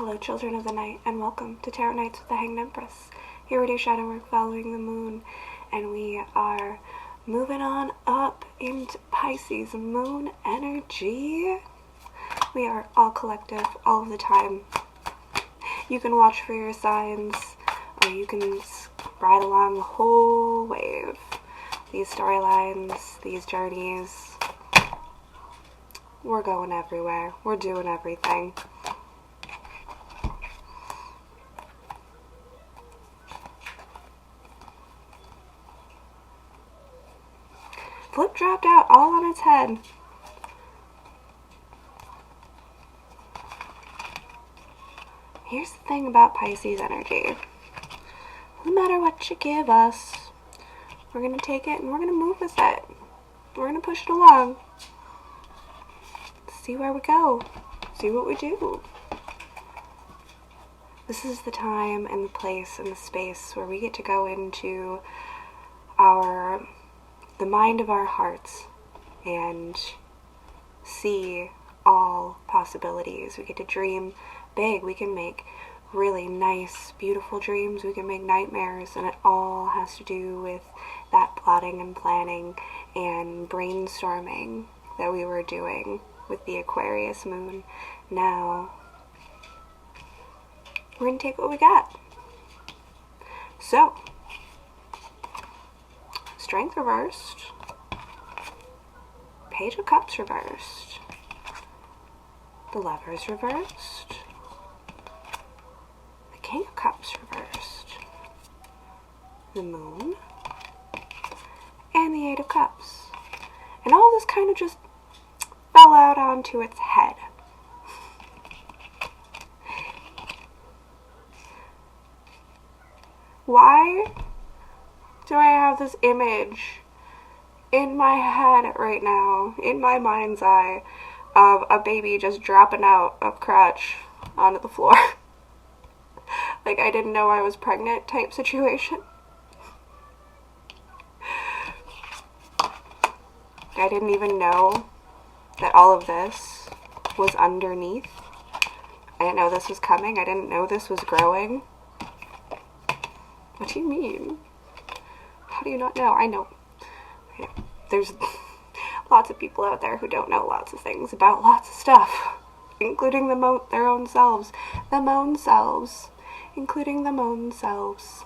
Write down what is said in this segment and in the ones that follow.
Hello, children of the night, and welcome to Tarot Nights with the Hanged Empress. Here we do shadow work following the moon, and we are moving on up into Pisces moon energy. We are all collective all of the time. You can watch for your signs, or you can ride along the whole wave. These storylines, these journeys, we're going everywhere. We're doing everything. Flip dropped out all on its head. Here's the thing about Pisces energy. No matter what you give us, we're going to take it and we're going to move with it. We're going to push it along. See where we go. See what we do. This is the time and the place and the space where we get to go into the mind of our hearts and see all possibilities. We get to dream big. We can make really nice, beautiful dreams. We can make nightmares, and it all has to do with that plotting and planning and brainstorming that we were doing with the Aquarius moon. Now, we're going to take what we got. So, Strength reversed, Page of Cups reversed, the Lovers reversed, the King of Cups reversed, the Moon, and the Eight of Cups. And all this kind of just fell out onto its head. Why do I have this image in my head right now, in my mind's eye, of a baby just dropping out of crotch onto the floor? Like I didn't know I was pregnant type situation. I didn't even know that all of this was underneath. I didn't know this was coming. I didn't know this was growing. What do you mean? How do you not know? I know. There's lots of people out there who don't know lots of things about lots of stuff, including their own selves. The moan selves. Including the moan selves.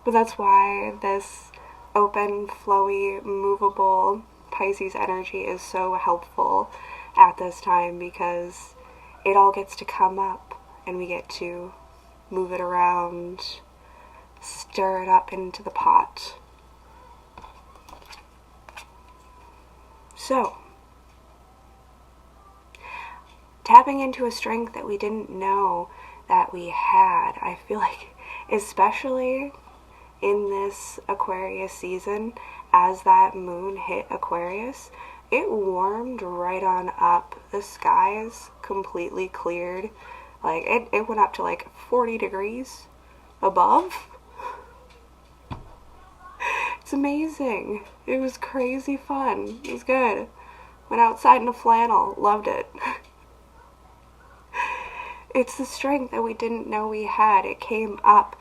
But that's why this open, flowy, movable Pisces energy is so helpful at this time, because it all gets to come up and we get to move it around, stir it up into the pot. So, tapping into a strength that we didn't know that we had, I feel like, especially in this Aquarius season, as that moon hit Aquarius, it warmed right on up. The skies completely cleared. Like, it went up to like 40 degrees above. It's amazing. It was crazy fun. It was good. Went outside in a flannel. Loved it. It's the strength that we didn't know we had. It came up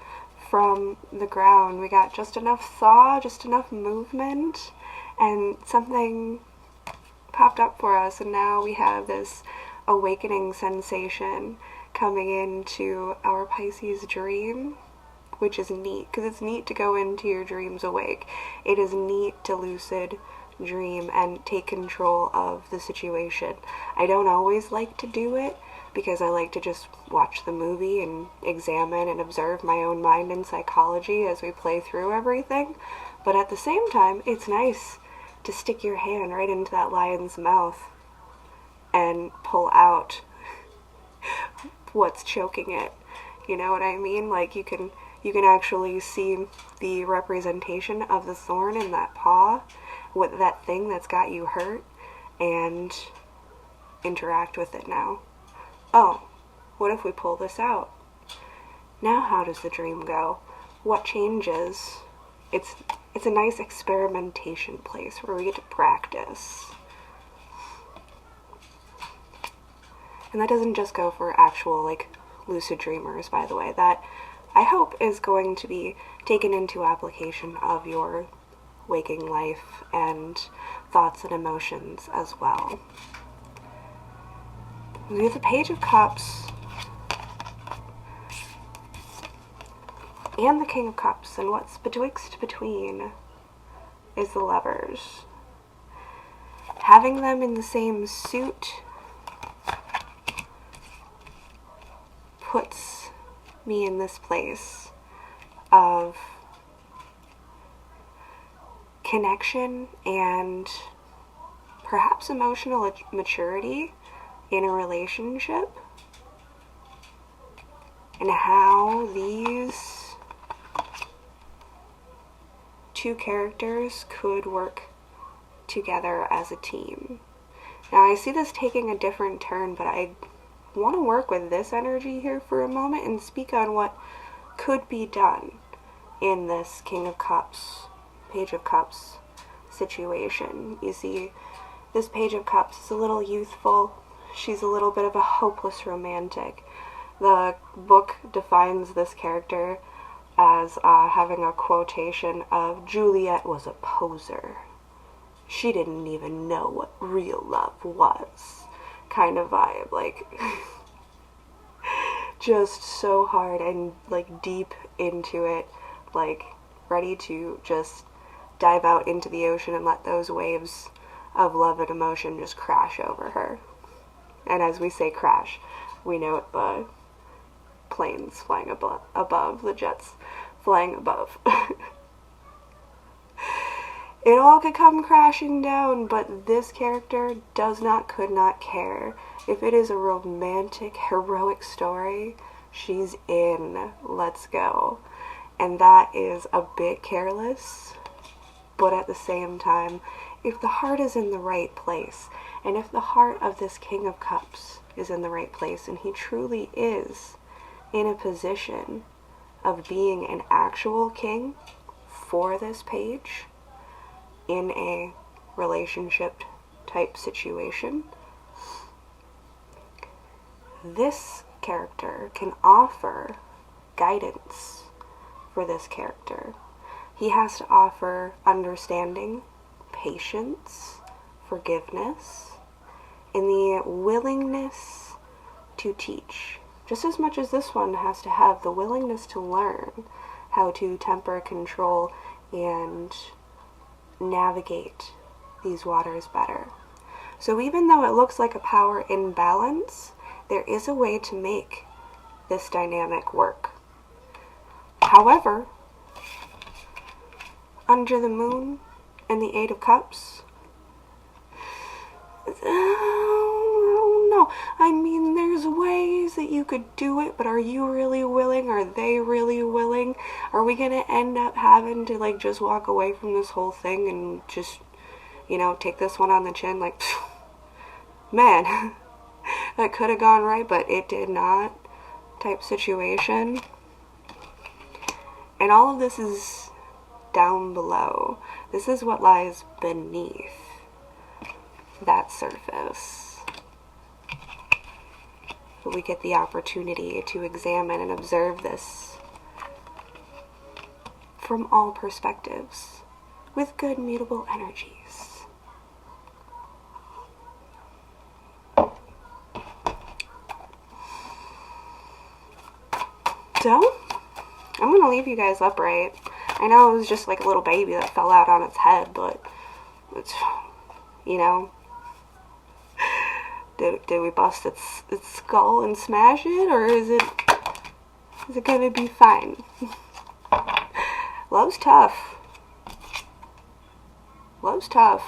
from the ground. We got just enough thaw, just enough movement, and something popped up for us, and now we have this awakening sensation coming into our Pisces dream, which is neat, because it's neat to go into your dreams awake. It is neat to lucid dream and take control of the situation. I don't always like to do it, because I like to just watch the movie and examine and observe my own mind and psychology as we play through everything, but at the same time, it's nice to stick your hand right into that lion's mouth and pull out what's choking it. You know what I mean? Like, you can actually see the representation of the thorn in that paw, with that thing that's got you hurt, and interact with it now. Oh, what if we pull this out? Now how does the dream go? What changes? It's a nice experimentation place where we get to practice. And that doesn't just go for actual, like, lucid dreamers, by the way. That, I hope, is going to be taken into application of your waking life and thoughts and emotions as well. We have the Page of Cups and the King of Cups, and what's betwixt between is the Lovers. Having them in the same suit puts me in this place of connection and perhaps emotional maturity in a relationship, and how these two characters could work together as a team. Now, I see this taking a different turn, but I want to work with this energy here for a moment and speak on what could be done in this King of Cups, Page of Cups situation. You see, this Page of Cups is a little youthful. She's a little bit of a hopeless romantic. The book defines this character as having a quotation of, "Juliet was a poser. She didn't even know what real love was," kind of vibe. Like, just so hard and, like, deep into it, like, ready to just dive out into the ocean and let those waves of love and emotion just crash over her. And as we say crash, we know the planes flying above, the jets flying above. It all could come crashing down, but this character could not care. If it is a romantic, heroic story, she's in. Let's go. And that is a bit careless, but at the same time, if the heart is in the right place, and if the heart of this King of Cups is in the right place, and he truly is in a position of being an actual king for this page, in a relationship type situation, this character can offer guidance for this character. He has to offer understanding, patience, forgiveness, and the willingness to teach. Just as much as this one has to have the willingness to learn how to temper, control, and navigate these waters better. So even though it looks like a power imbalance, there is a way to make this dynamic work. However, under the moon and the Eight of Cups, no, I mean, there's ways that you could do it, but are you really willing? Are they really willing? Are we gonna end up having to, like, just walk away from this whole thing and just, you know, take this one on the chin, like, man, that could have gone right, but it did not, type situation? And all of this is down below. This is what lies beneath that surface. But we get the opportunity to examine and observe this from all perspectives with good mutable energies. So, I'm going to leave you guys upright. I know it was just like a little baby that fell out on its head, but it's, you know, did we bust its skull and smash it, or is it gonna be fine? Love's tough. Love's tough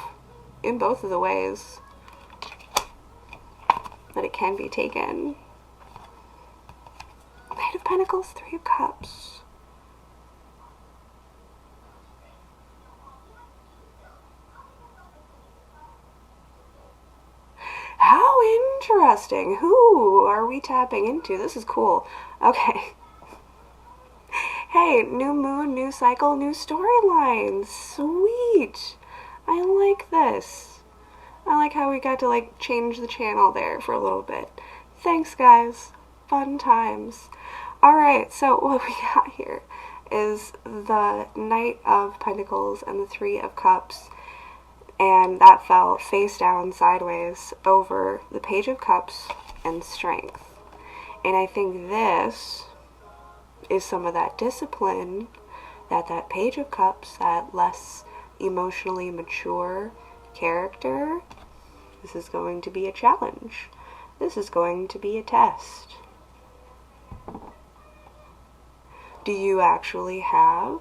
in both of the ways that it can be taken. Knight of Pentacles, Three of Cups. How interesting. Who are we tapping into? This is cool. Okay. Hey, new moon, new cycle, new storylines. Sweet. I like this. I like how we got to, like, change the channel there for a little bit. Thanks, guys. Fun times. Alright, so what we got here is the Knight of Pentacles and the Three of Cups, and that fell face down sideways over the Page of Cups and Strength. And I think this is some of that discipline that Page of Cups, that less emotionally mature character, this is going to be a challenge. This is going to be a test. Do you actually have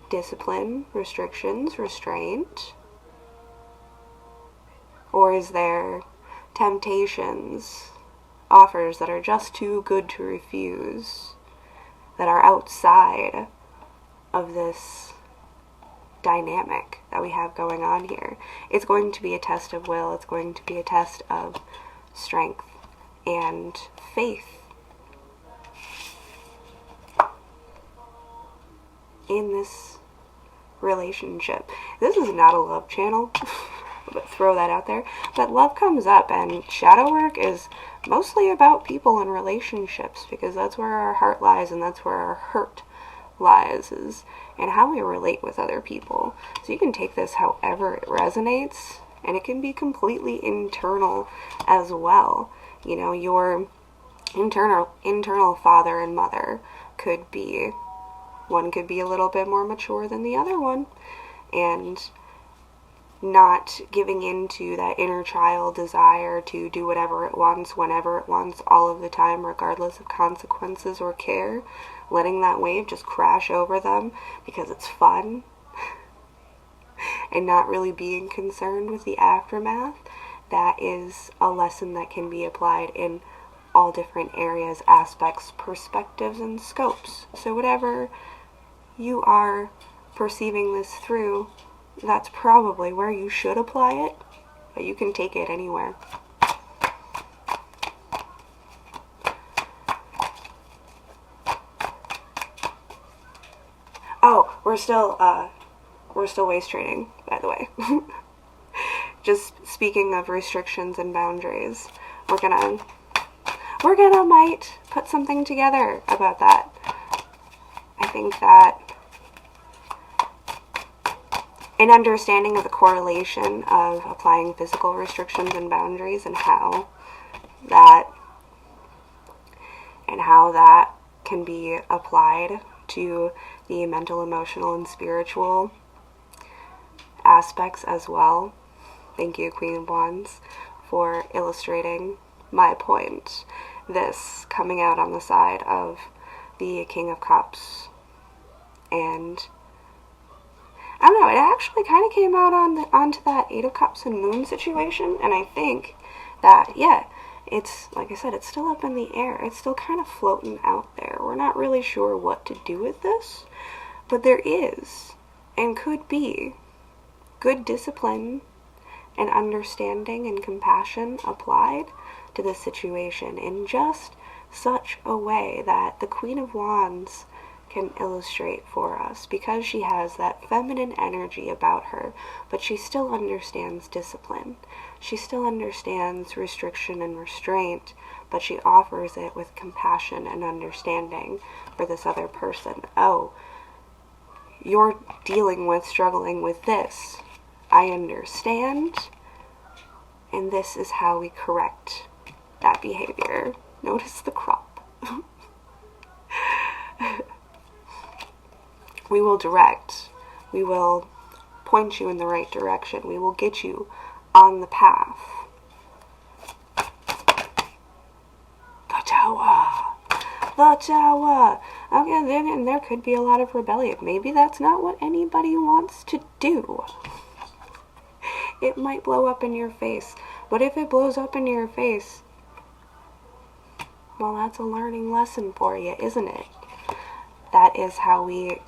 discipline, restrictions, restraint? Or is there temptations, offers that are just too good to refuse, that are outside of this dynamic that we have going on here? It's going to be a test of will. It's going to be a test of strength and faith in this relationship. This is not a love channel, but throw that out there. But love comes up, and shadow work is mostly about people and relationships, because that's where our heart lies and that's where our hurt lies, is in how we relate with other people. So you can take this however it resonates, and it can be completely internal as well. You know, your internal father and mother could be, one could be a little bit more mature than the other one, and not giving into that inner child desire to do whatever it wants, whenever it wants, all of the time, regardless of consequences or care, letting that wave just crash over them because it's fun, and not really being concerned with the aftermath. That is a lesson that can be applied in all different areas, aspects, perspectives, and scopes. So whatever you are perceiving this through, that's probably where you should apply it, but you can take it anywhere. Oh, we're still waist training, by the way. Just speaking of restrictions and boundaries, we're gonna might put something together about that. I think that an understanding of the correlation of applying physical restrictions and boundaries, and how that can be applied to the mental, emotional, and spiritual aspects as well. Thank you, Queen of Wands, for illustrating my point. This coming out on the side of the King of Cups. And I don't know, it actually kind of came out onto that Eight of Cups and Moon situation, and I think that, yeah, it's, like I said, it's still up in the air. It's still kind of floating out there. We're not really sure what to do with this, but there is, and could be, good discipline and understanding and compassion applied to this situation in just such a way that the Queen of Wands can illustrate for us, because she has that feminine energy about her, but she still understands discipline. She still understands restriction and restraint, but she offers it with compassion and understanding for this other person. Oh, you're struggling with this. I understand, and this is how we correct that behavior. Notice the crop. We will direct. We will point you in the right direction. We will get you on the path. The Tower. The Tower. Okay, then there could be a lot of rebellion. Maybe that's not what anybody wants to do. It might blow up in your face. But if it blows up in your face, well, that's a learning lesson for you, isn't it? That is how we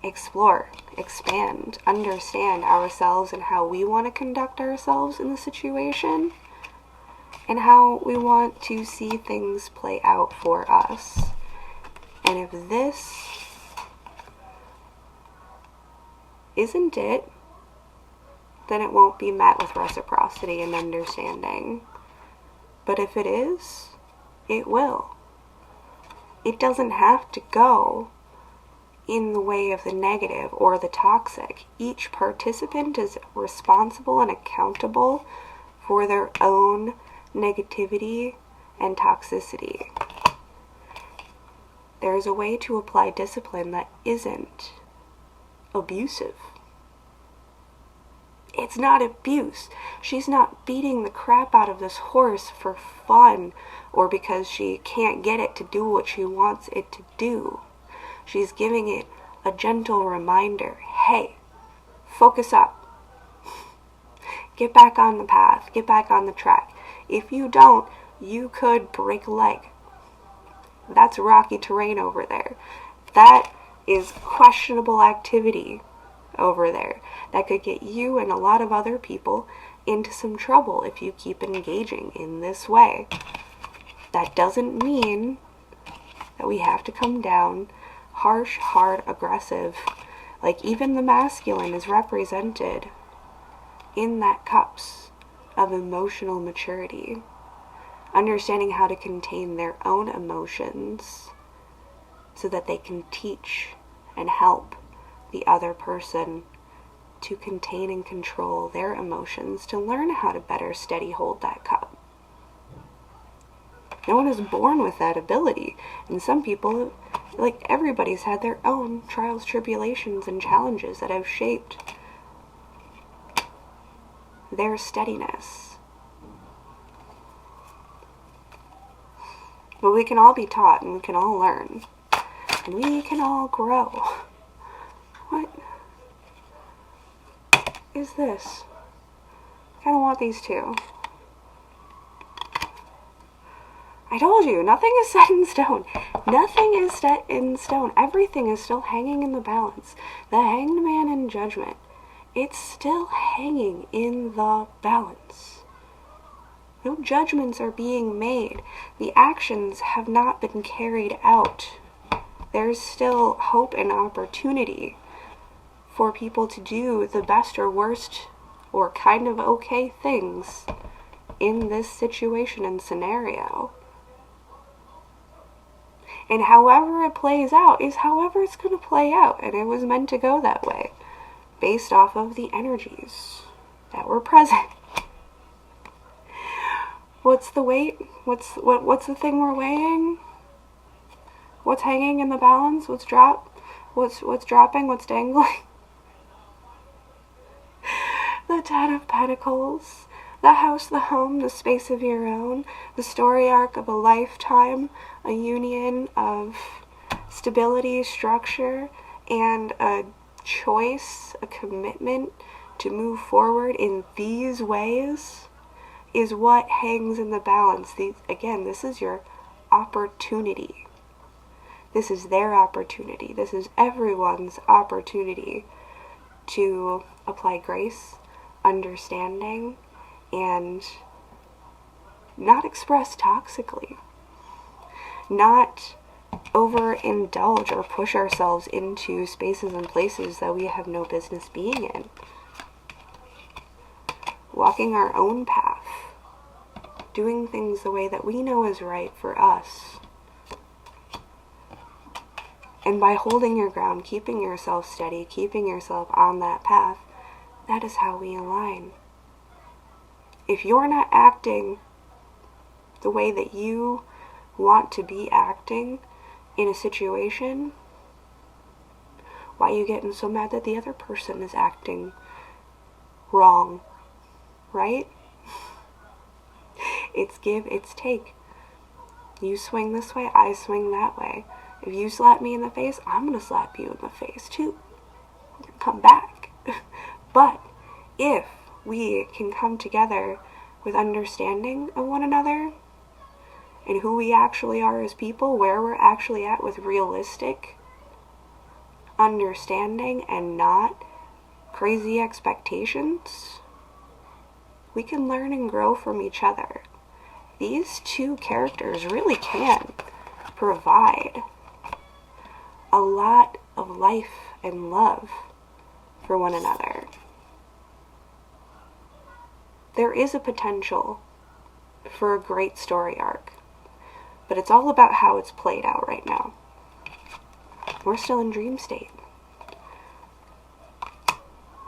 explore, expand, understand ourselves, and how we want to conduct ourselves in the situation, and how we want to see things play out for us. And if this isn't it, then it won't be met with reciprocity and understanding. But if it is, it will. It doesn't have to go in the way of the negative or the toxic. Each participant is responsible and accountable for their own negativity and toxicity. There's a way to apply discipline that isn't abusive. It's not abuse. She's not beating the crap out of this horse for fun or because she can't get it to do what she wants it to do. She's giving it a gentle reminder. Hey, focus up. Get back on the path. Get back on the track. If you don't, you could break a leg. That's rocky terrain over there. That is questionable activity over there. That could get you and a lot of other people into some trouble if you keep engaging in this way. That doesn't mean that we have to come down harsh, hard, aggressive. Like even the masculine is represented in that cups of emotional maturity. Understanding how to contain their own emotions so that they can teach and help the other person to contain and control their emotions, to learn how to better steady hold that cup. No one is born with that ability, and some people, like everybody's had their own trials, tribulations, and challenges that have shaped their steadiness. But we can all be taught, and we can all learn, and we can all grow. What is this? I kind of want these two. I told you, nothing is set in stone. Nothing is set in stone. Everything is still hanging in the balance. The Hanged Man in Judgment, it's still hanging in the balance. No judgments are being made. The actions have not been carried out. There's still hope and opportunity for people to do the best or worst or kind of okay things in this situation and scenario. And however it plays out is however it's going to play out, and it was meant to go that way, based off of the energies that were present. What's the weight? What's the thing we're weighing? What's hanging in the balance? What's dropping? What's dangling? The Ten of Pentacles, the house, the home, the space of your own, the story arc of a lifetime, a union of stability, structure, and a choice, a commitment to move forward in these ways is what hangs in the balance. Again, this is your opportunity. This is their opportunity. This is everyone's opportunity to apply grace, understanding, and not express toxically. Not overindulge or push ourselves into spaces and places that we have no business being in. Walking our own path. Doing things the way that we know is right for us. And by holding your ground, keeping yourself steady, keeping yourself on that path, that is how we align. If you're not acting the way that you want to be acting in a situation, why are you getting so mad that the other person is acting wrong? Right? It's give, it's take. You swing this way, I swing that way. If you slap me in the face, I'm going to slap you in the face too. We're going to come back. But if we can come together with understanding of one another and who we actually are as people, where we're actually at with realistic understanding and not crazy expectations, we can learn and grow from each other. These two characters really can provide a lot of life and love for one another. There is a potential for a great story arc. But it's all about how it's played out right now. We're still in dream state.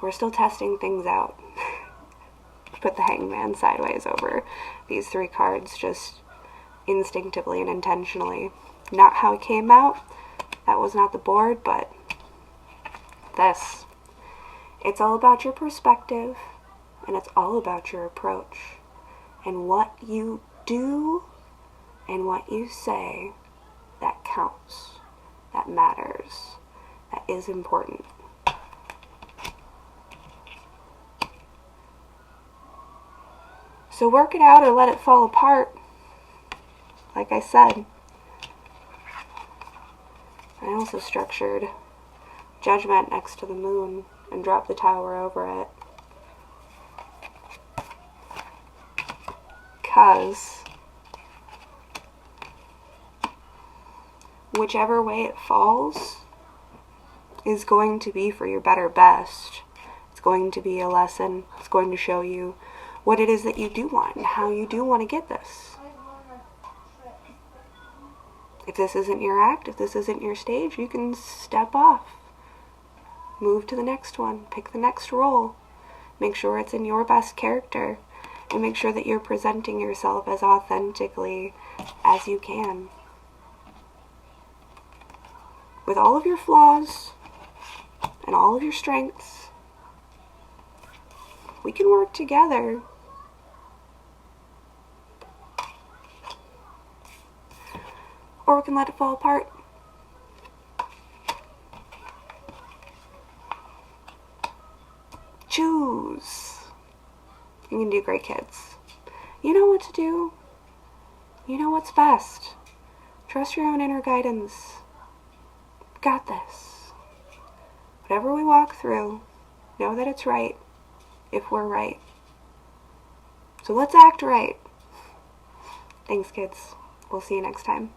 We're still testing things out. Put the Hangman sideways over these 3 cards just instinctively and intentionally. Not how it came out. That was not the board, but this. It's all about your perspective, and it's all about your approach. And what you do and what you say, that counts. That matters. That is important. So work it out or let it fall apart. Like I said. I also structured Judgment next to the moon and dropped the Tower over it. Because whichever way it falls is going to be for your better best. It's going to be a lesson. It's going to show you what it is that you do want and how you do want to get this. If this isn't your act, if this isn't your stage, you can step off. Move to the next one. Pick the next role. Make sure it's in your best character. And make sure that you're presenting yourself as authentically as you can. With all of your flaws and all of your strengths, we can work together. Or we can let it fall apart. Choose. You can do great, kids. You know what to do. You know what's best. Trust your own inner guidance. Got this. Whatever we walk through, know that it's right if we're right. So let's act right. Thanks, kids. We'll see you next time.